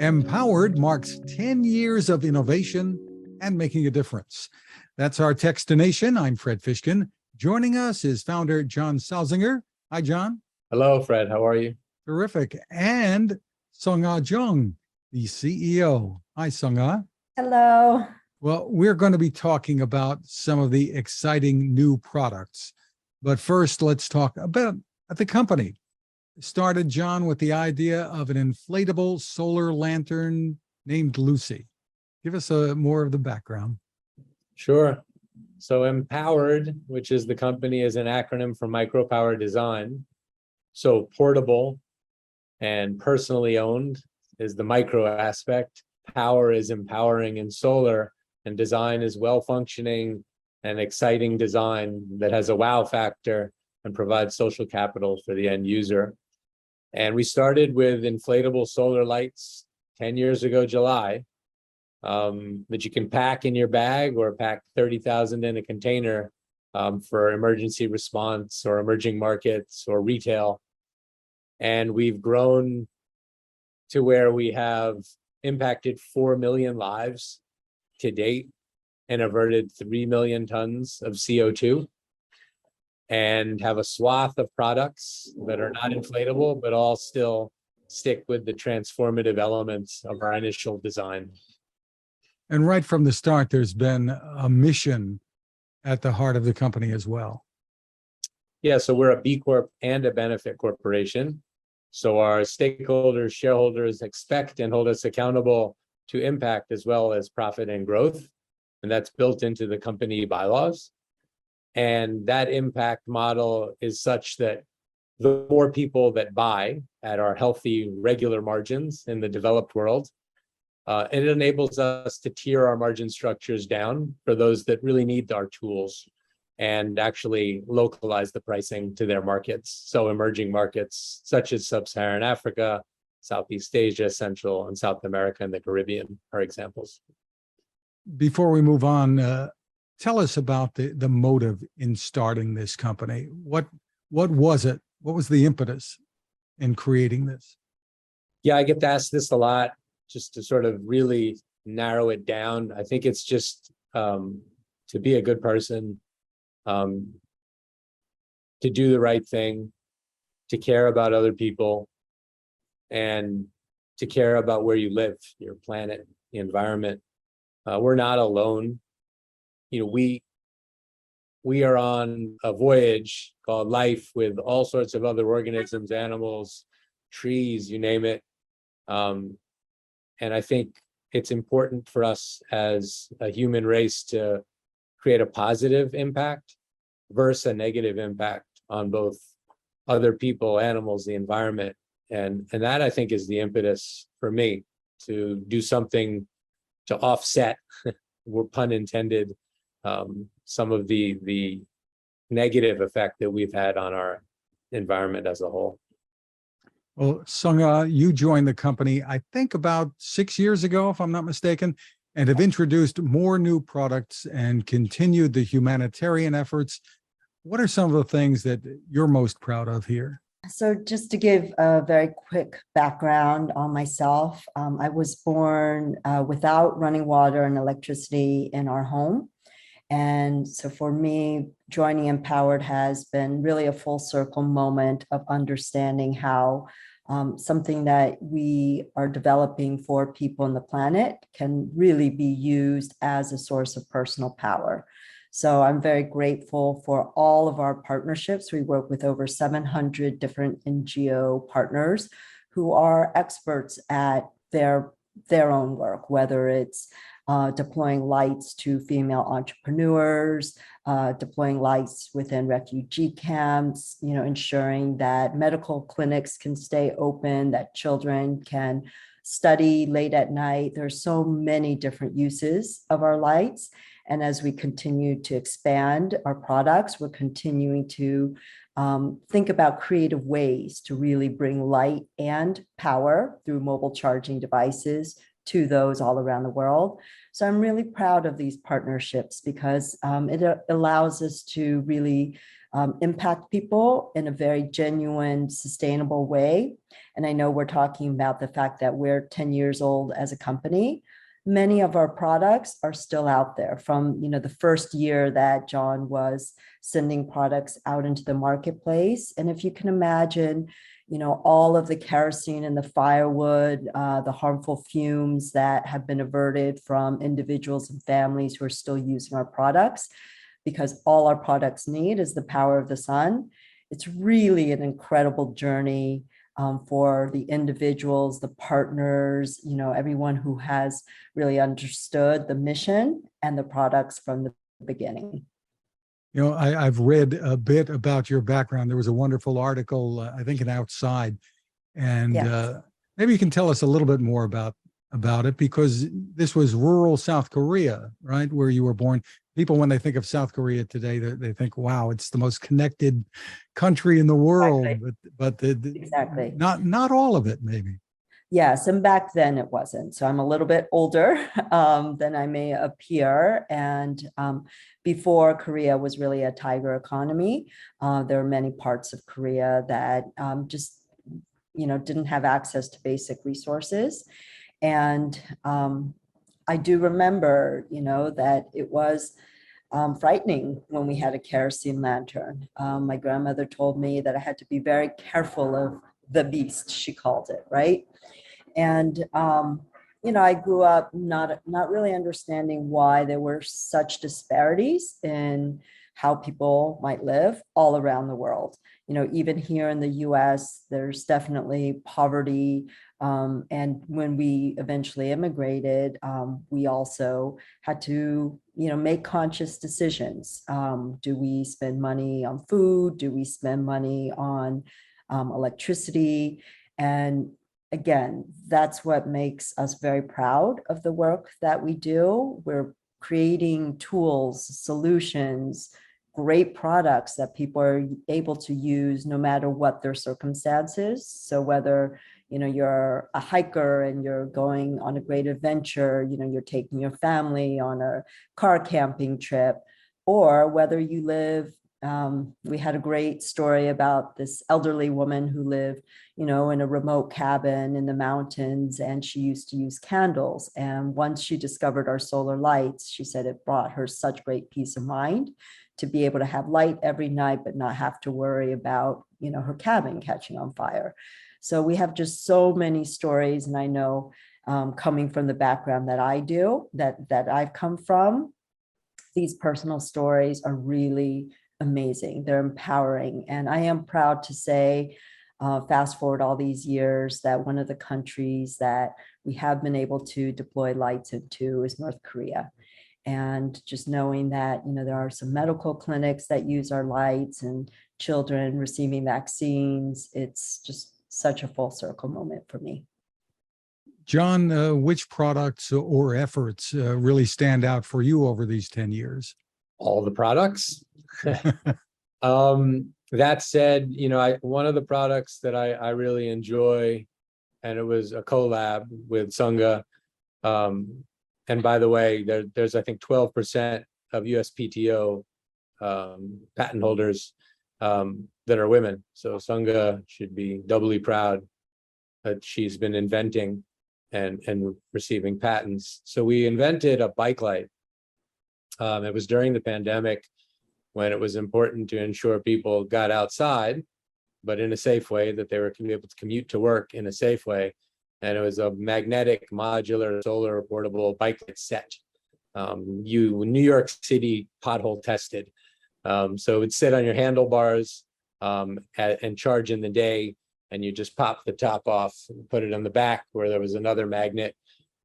MPOWERD marks 10 years of innovation and making a difference. That's our Techstination. I'm Fred Fishkin. Joining us is founder John Salzinger. Hi, John. Hello, Fred. How are you? Terrific. And Seungah Jeong, the CEO. Hi, Seungah. Hello. Well, we're going to be talking about some of the exciting new products. But first, let's talk about the company. Started, John, with the idea of an inflatable solar lantern named Lucy. Give us more of the background. Sure. So MPOWERD, which is the company, is an acronym for micro power design. So portable and personally owned is the micro aspect. Power is empowering in solar, and design is well-functioning and exciting design that has a wow factor and provides social capital for the end user. And we started with inflatable solar lights 10 years ago, July, that you can pack in your bag or pack 30,000 in a container for emergency response or emerging markets or retail. And we've grown to where we have impacted 4 million lives to date and averted 3 million tons of CO2. And have a swath of products that are not inflatable, but all still stick with the transformative elements of our initial design. And right from the start, there's been a mission at the heart of the company as well. Yeah, so we're a B Corp and a benefit corporation. So our stakeholders, shareholders expect and hold us accountable to impact as well as profit and growth. And that's built into the company bylaws. And that impact model is such that the more people that buy at our healthy, regular margins in the developed world, it enables us to tier our margin structures down for those that really need our tools and actually localize the pricing to their markets. So emerging markets such as Sub-Saharan Africa, Southeast Asia, Central and South America, and the Caribbean are examples. Before we move on, tell us about the motive in starting this company. What was it? What was the impetus in creating this? Yeah, I get asked this a lot, just to sort of really narrow it down. I think it's just to be a good person, to do the right thing, to care about other people, and to care about where you live, your planet, the environment. We're not alone. You know, we are on a voyage called life with all sorts of other organisms, animals, trees, you name it. And I think it's important for us as a human race to create a positive impact versus a negative impact on both other people, animals, the environment. And that, I think, is the impetus for me to do something to offset, pun intended, some of the negative effect that we've had on our environment as a whole. Well, Seungah, you joined the company, I think about 6 years ago, if I'm not mistaken, and have introduced more new products and continued the humanitarian efforts. What are some of the things that you're most proud of here? So just to give a very quick background on myself, I was born without running water and electricity in our home. And so for me, joining MPOWERD has been really a full circle moment of understanding how something that we are developing for people on the planet can really be used as a source of personal power. So I'm very grateful for all of our partnerships. We work with over 700 different NGO partners who are experts at their own work, whether it's deploying lights to female entrepreneurs, deploying lights within refugee camps, ensuring that medical clinics can stay open, that children can study late at night. There's so many different uses of our lights. And as we continue to expand our products, we're continuing to think about creative ways to really bring light and power through mobile charging devices to those all around the world. So I'm really proud of these partnerships because it allows us to really impact people in a very genuine, sustainable way. And I know we're talking about the fact that we're 10 years old as a company. Many of our products are still out there from, the first year that John was sending products out into the marketplace. And if you can imagine, all of the kerosene and the firewood, the harmful fumes that have been averted from individuals and families who are still using our products, because all our products need is the power of the sun. It's really an incredible journey for the individuals, the partners, everyone who has really understood the mission and the products from the beginning. I've read a bit about your background. There was a wonderful article, I think in Outside, and Yes. maybe you can tell us a little bit more about it, because this was rural South Korea, right, where you were born. People, when they think of South Korea today, they think, wow, it's the most connected country in the world, Exactly. but Exactly. not all of it, maybe. Yes, and back then it wasn't. So I'm a little bit older than I may appear. And before, Korea was really a tiger economy. There are many parts of Korea that just, didn't have access to basic resources. And I do remember, that it was frightening when we had a kerosene lantern. My grandmother told me that I had to be very careful of the beast, she called it, right? And I grew up not really understanding why there were such disparities in how people might live all around the world. Even here in the US, there's definitely poverty. And when we eventually immigrated, we also had to, make conscious decisions. Do we spend money on food? Do we spend money on electricity? And again, that's what makes us very proud of the work that we do. We're creating tools, solutions, great products that people are able to use no matter what their circumstances. So whether you're a hiker and you're going on a great adventure, you're taking your family on a car camping trip, or whether you live, we had a great story about this elderly woman who lived, in a remote cabin in the mountains, and she used to use candles. And once she discovered our solar lights, she said it brought her such great peace of mind to be able to have light every night, but not have to worry about, her cabin catching on fire. So we have just so many stories. And I know coming from the background that I do, that I've come from, these personal stories are really amazing. They're empowering. And I am proud to say, fast forward all these years, that one of the countries that we have been able to deploy lights into is North Korea. And just knowing that, there are some medical clinics that use our lights and children receiving vaccines, it's just such a full circle moment for me. John, which products or efforts really stand out for you over these 10 years? All the products. That said, one of the products that I really enjoy, and it was a collab with Seungah. And by the way, there's I think 12% of USPTO patent holders that are women. So Seungah should be doubly proud that she's been inventing and receiving patents. So we invented a bike light. It was during the pandemic, when it was important to ensure people got outside, but in a safe way, that they were able to commute to work in a safe way. And it was a magnetic, modular, solar portable bike set. New York City pothole tested. So it would sit on your handlebars and charge in the day, and you just pop the top off, put it on the back where there was another magnet,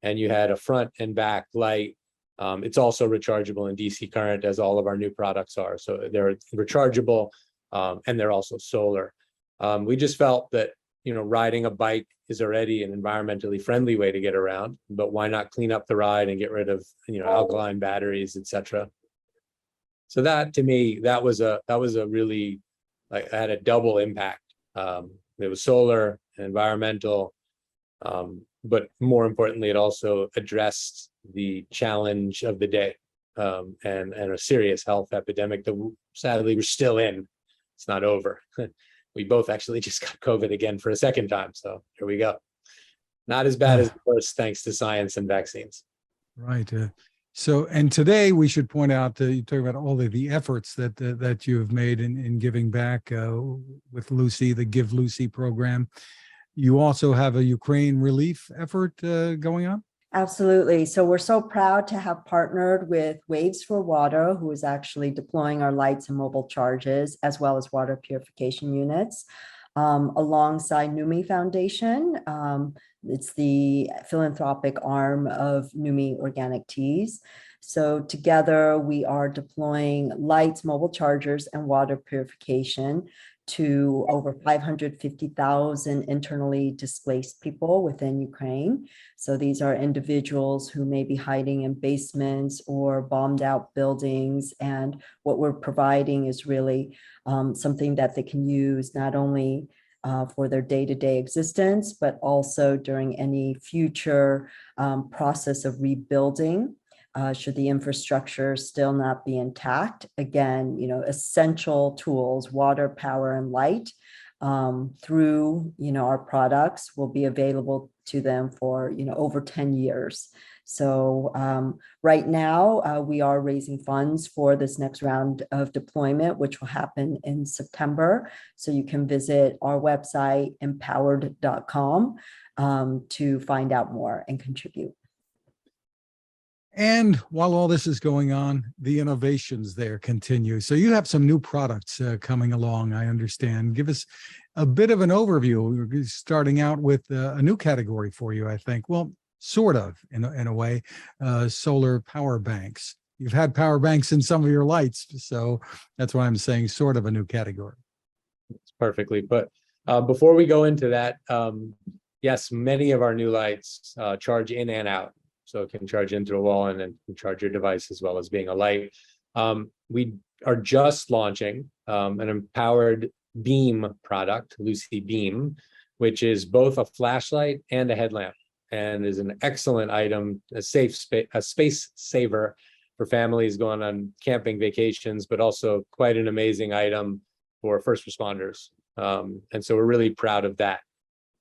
and you had a front and back light. It's also rechargeable in DC current, as all of our new products are. So they're rechargeable, and they're also solar. We just felt that, riding a bike is already an environmentally friendly way to get around, but why not clean up the ride and get rid of, alkaline batteries, etc. So that, to me, that was a really, like, had a double impact. It was solar, environmental, but more importantly, it also addressed the challenge of the day, and a serious health epidemic that sadly we're still in. It's not over. We both actually just got COVID again for a second time. So here we go. Not as bad as the first, thanks to science and vaccines. Right. And today we should point out you talk about all of the efforts that you have made in giving back with Lucy, the Give Lucy program. You also have a Ukraine relief effort going on. Absolutely. So we're so proud to have partnered with Waves for Water, who is actually deploying our lights and mobile charges, as well as water purification units, alongside NUMI Foundation. It's the philanthropic arm of NUMI Organic Teas. So together we are deploying lights, mobile chargers, and water purification to over 550,000 internally displaced people within Ukraine. So these are individuals who may be hiding in basements or bombed out buildings. And what we're providing is really something that they can use not only for their day-to-day existence, but also during any future process of rebuilding. Should the infrastructure still not be intact. Again, essential tools, water, power, and light through, our products will be available to them for, over 10 years. So right now we are raising funds for this next round of deployment, which will happen in September. So you can visit our website, MPOWERD.com, to find out more and contribute. And while all this is going on, the innovations there continue. So you have some new products coming along, I understand. Give us a bit of an overview. We're starting out with a new category for you, I think. Well, sort of, in a way, solar power banks. You've had power banks in some of your lights, so that's why I'm saying sort of a new category. It's perfectly. But before we go into that, yes, many of our new lights charge in and out. So it can charge into a wall and then charge your device as well as being a light. We are just launching an empowered beam product, Lucy Beam, which is both a flashlight and a headlamp, and is an excellent item, a space saver for families going on camping vacations, but also quite an amazing item for first responders. And so we're really proud of that.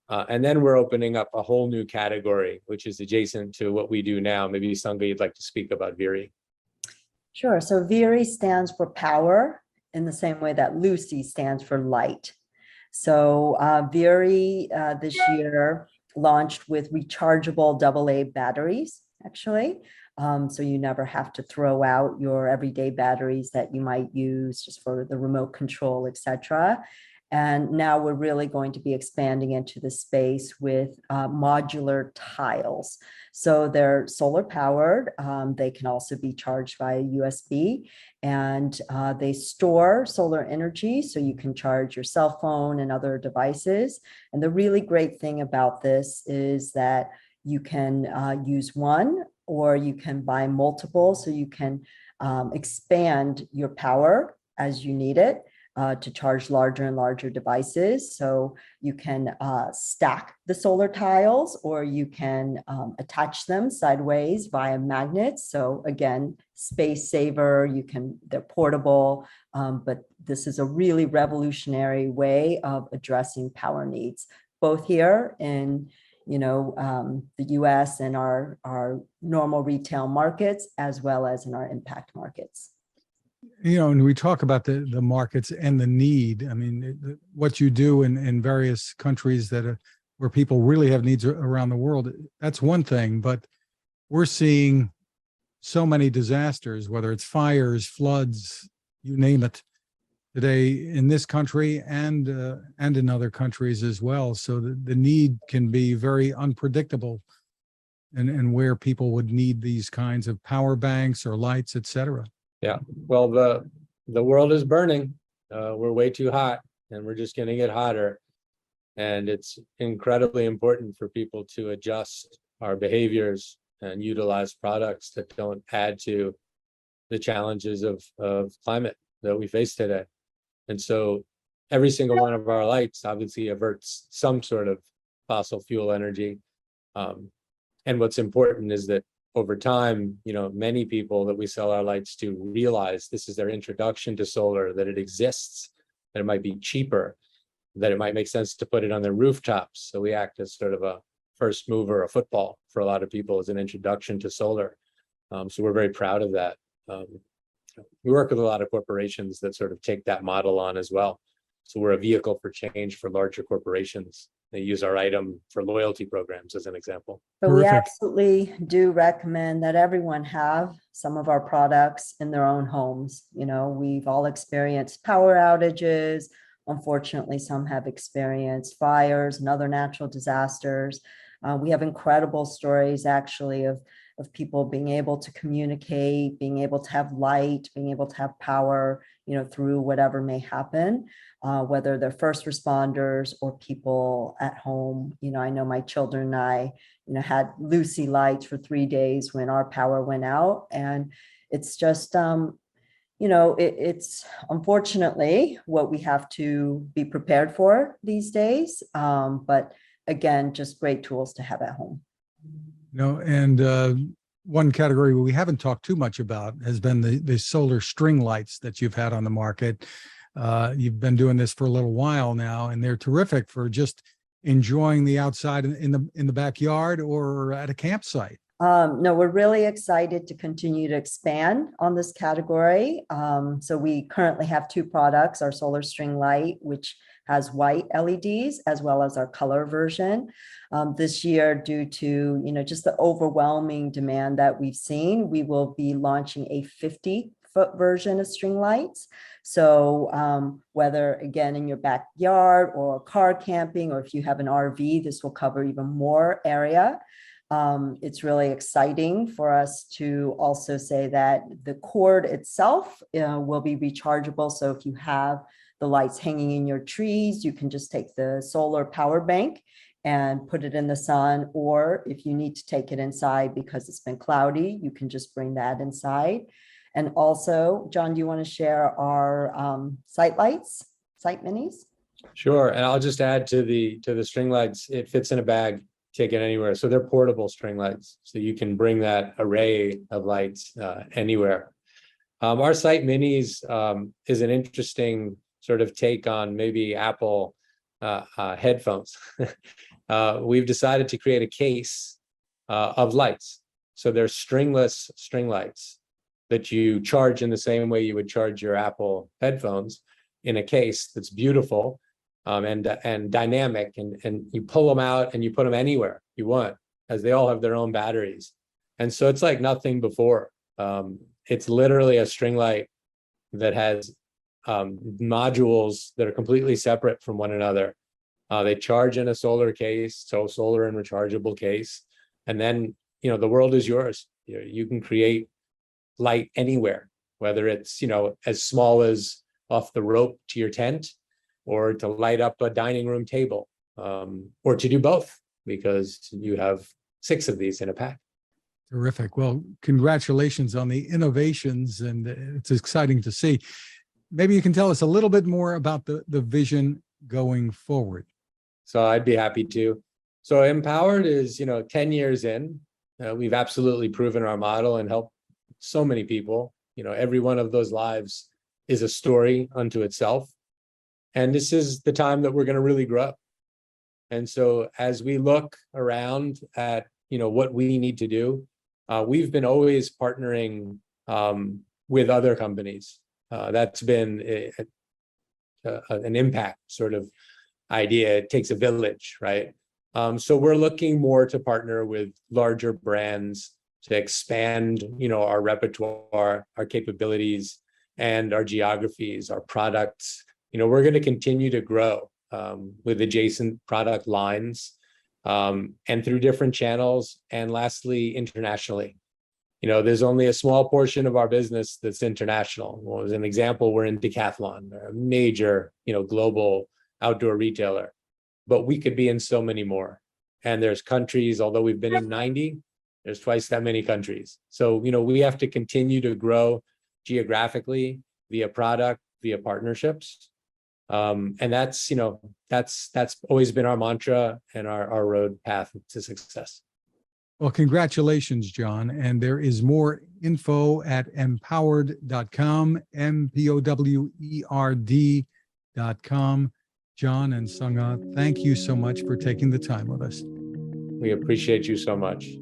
And then we're opening up a whole new category, which is adjacent to what we do now. Maybe Seungah, you'd like to speak about Viri. Sure. So Viri stands for power in the same way that Lucy stands for light. So Viri this year launched with rechargeable AA batteries, actually. So you never have to throw out your everyday batteries that you might use just for the remote control, etc. And now we're really going to be expanding into the space with modular tiles. So they're solar powered. They can also be charged via USB, and they store solar energy. So you can charge your cell phone and other devices. And the really great thing about this is that you can use one, or you can buy multiple. So you can expand your power as you need it. To charge larger and larger devices. So you can stack the solar tiles, or you can attach them sideways via magnets. So again, space saver, they're portable, but this is a really revolutionary way of addressing power needs, both here in the US and our normal retail markets, as well as in our impact markets. And we talk about the markets and the need. I mean, what you do in various countries where people really have needs around the world, that's one thing. But we're seeing so many disasters, whether it's fires, floods, you name it, today in this country and in other countries as well. So the need can be very unpredictable, and where people would need these kinds of power banks or lights, et cetera. Yeah, well, the world is burning. We're way too hot, and we're just going to get hotter. And it's incredibly important for people to adjust our behaviors and utilize products that don't add to the challenges of climate that we face today. And so every single one of our lights obviously averts some sort of fossil fuel energy. And what's important is that over time, many people that we sell our lights to realize this is their introduction to solar, that it exists, that it might be cheaper, that it might make sense to put it on their rooftops. So we act as sort of a first mover, a football for a lot of people as an introduction to solar. So we're very proud of that. We work with a lot of corporations that sort of take that model on as well. So we're a vehicle for change for larger corporations. They use our item for loyalty programs as an example. But we Terrific. absolutely do recommend that everyone have some of our products in their own homes. You know, we've all experienced power outages. Unfortunately, some have experienced fires and other natural disasters. We have incredible stories actually of people being able to communicate, being able to have light, being able to have power, you know, through whatever may happen, whether they're first responders or people at home. You know, I know my children and I, you know, had Lucy lights for 3 days when our power went out. And it's just, you know, it's unfortunately what we have to be prepared for these days. But again, just great tools to have at home. And one category we haven't talked too much about has been the solar string lights that you've had on the market. You've been doing this for a little while now, and they're terrific for just enjoying the outside in the backyard or at a campsite. No, we're really excited to continue to expand on this category. So we currently have 2 products, our solar string light, which has white LEDs, as well as our color version. This year, due to, you know, just the overwhelming demand that we've seen, we will be launching a 50-foot version of string lights. So whether, again, in your backyard or car camping, or if you have an RV, this will cover even more area. It's really exciting for us to also say that the cord itself will be rechargeable. So if you have the lights hanging in your trees, you can just take the solar power bank and put it in the sun. Or if you need to take it inside because it's been cloudy, you can just bring that inside. And also, John, do you want to share our site lights, site minis? Sure. And I'll just add to the string lights, it fits in a bag, take it anywhere. So they're portable string lights. So you can bring that array of lights anywhere. Our site minis is an interesting sort of take on maybe Apple headphones. We've decided to create a case of lights. So they're stringless string lights that you charge in the same way you would charge your Apple headphones, in a case that's beautiful and dynamic, and you pull them out and you put them anywhere you want, as they all have their own batteries. And so it's like nothing before. It's literally a string light that has modules that are completely separate from one another. They charge in a solar case, so solar and rechargeable case. And then, you know, the world is yours. You can create light anywhere, whether it's, you know, as small as off the rope to your tent, or to light up a dining room table, or to do both, because you have 6 of these in a pack. Terrific. Well, congratulations on the innovations, and it's exciting to see. Maybe you can tell us a little bit more about the vision going forward. So I'd be happy to. So MPOWERD is, you know, 10 years in. We've absolutely proven our model and helped so many people. You know, every one of those lives is a story unto itself. And this is the time that we're going to really grow. And so as we look around at, you know, what we need to do, we've been always partnering with other companies. That's been an impact sort of idea. It takes a village, right? So we're looking more to partner with larger brands to expand, you know, our repertoire, our capabilities, and our geographies, our products. You know, we're going to continue to grow with adjacent product lines and through different channels. And lastly, internationally. You know, there's only a small portion of our business that's international. Well, as an example, we're in Decathlon, a major, you know, global outdoor retailer, but we could be in so many more. And there's countries, although we've been in 90, there's twice that many countries. So, you know, we have to continue to grow geographically via product, via partnerships. And that's, you know, that's always been our mantra and our road path to success. Well, congratulations, John. And there is more info at MPOWERD.com, MPOWERD.com. John and Seungah, thank you so much for taking the time with us. We appreciate you so much.